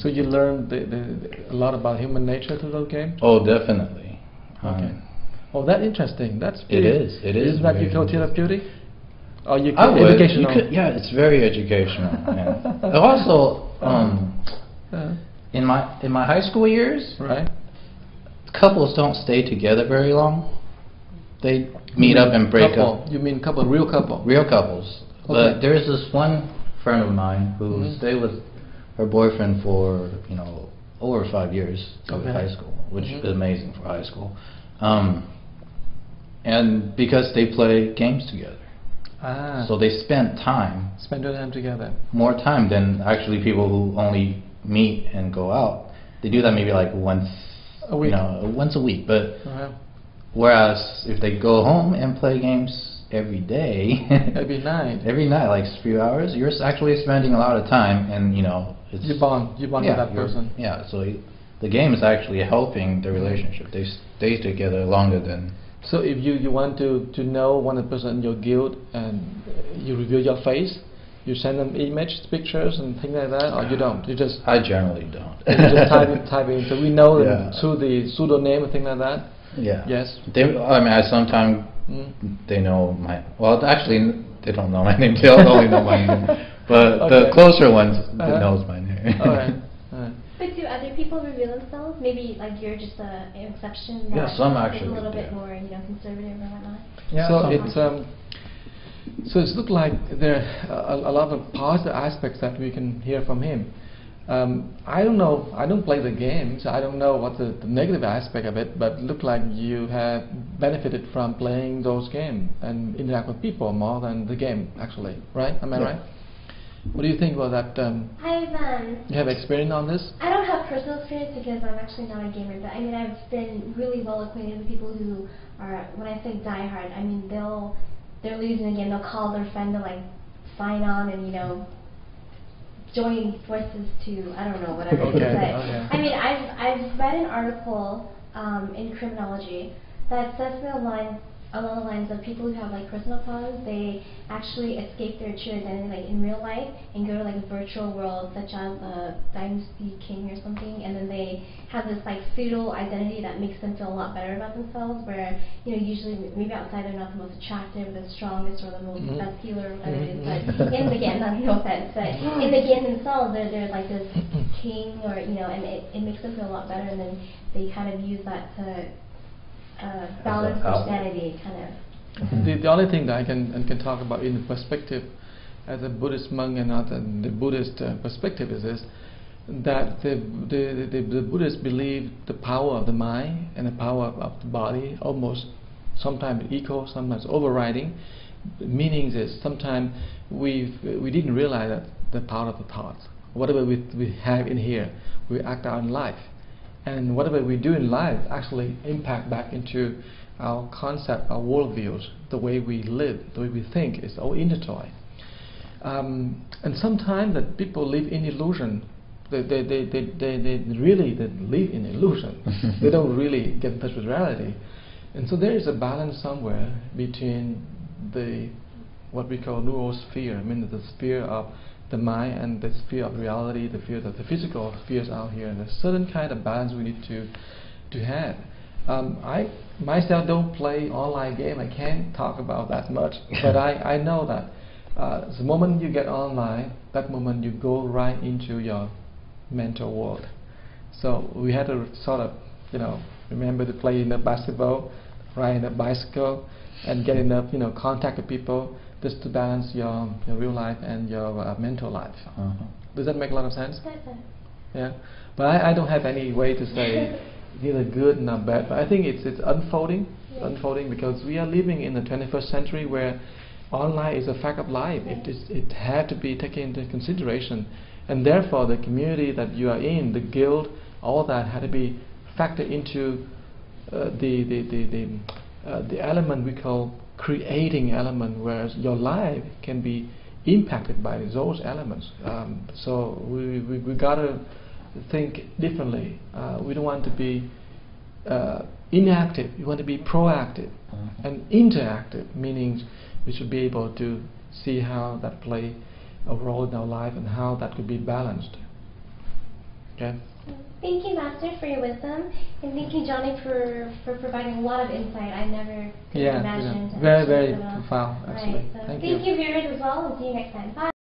So you learned a lot about human nature through those games? Oh, definitely. Okay. Oh, that's interesting. That's it is. It is. Isn't that you call therapeutic? Or you I would. educational? You could, yeah, it's very educational. Yeah. Also, in my high school years, right, couples don't stay together very long. They meet up and break up. You mean couple, real couple? Real couples. Okay. But there's this one friend of mine who stayed with her boyfriend for over 5 years through high school, which is amazing for high school. And because they play games together. So they spend time. Spend your time together. More time than actually people who only meet and go out. They do that maybe like once a week. Once a week. But whereas if they go home and play games every day, every night, like a few hours, you're actually spending a lot of time, and it's you bond with that person. Yeah. So the game is actually helping the relationship. They stay together longer than. So if you want to know one person in your guild and you reveal your face, you send them images, pictures and things like that, or you don't? You just I generally don't. You just type in. So we know them through the pseudonym and things like that. Yeah. Yes. I sometimes they know my. Well, actually, they don't know my name. They only know my name. But the closer ones knows my name. All right. But do other people reveal themselves? Maybe like you're just an exception. Yeah, some actually. A little bit more, conservative or whatnot. Yeah. So it's looked like there are a lot of positive aspects that we can hear from him. I don't know. I don't play the game, so I don't know what the negative aspect of it. But it looked like you have benefited from playing those games and interact with people more than the game, actually. Right? Am I right? What do you think about that? You have experience on this? I don't have personal experience because I'm actually not a gamer, but I've been really well acquainted with people who are, when I say diehard, they're losing again, they'll call their friend to like sign on and join forces to, I don't know, whatever it is. But I've read an article in criminology that says along the lines of people who have like personal problems, they actually escape their true identity like in real life and go to like a virtual world such as Dynasty King or something, and then they have this like pseudo identity that makes them feel a lot better about themselves, where usually maybe outside they're not the most attractive, the strongest, or the most best healer, or whatever it is, but in the game, no offense, but in the game themselves they're like this king, or and it makes them feel a lot better, and then they kind of use that to balance personality, kind of. The only thing that I can talk about in the perspective as a Buddhist monk and not the Buddhist perspective is this, that the Buddhists believe the power of the mind and the power of the body almost sometimes equal, sometimes overriding. Meaning is sometimes we didn't realize that the power of the thoughts. Whatever we have in here, we act out in life. And whatever we do in life actually impact back into our concept, our worldviews, the way we live, the way we think is all intertwined. And sometimes that people live in illusion. They really live in illusion. They don't really get in touch with reality. And so there is a balance somewhere between what we call noosphere, the sphere of the mind and the sphere of reality, the sphere of the physical spheres out here, and a certain kind of balance we need to have. I myself don't play online game. I can't talk about that much, but I know that the moment you get online, that moment you go right into your mental world. So we had to sort of, remember to play enough basketball, ride enough bicycle, and get enough, contact with people, just to balance your real life and your mental life. Does that make a lot of sense? Yeah. But I don't have any way to say neither good nor bad. But I think it's unfolding, because we are living in the 21st century where online is a fact of life. It had to be taken into consideration, and therefore the community that you are in, the guild, all that had to be factored into the element we call creating element, whereas your life can be impacted by those elements. So we gotta think differently. We don't want to be inactive. We want to be proactive and interactive, meaning we should be able to see how that play a role in our life and how that could be balanced. Okay. Thank you, Master, for your wisdom, and thank you, Johnny, for providing a lot of insight I never could have imagined. Very, very profound, actually. Right. So thank you, viewers, as well, and see you next time. Bye.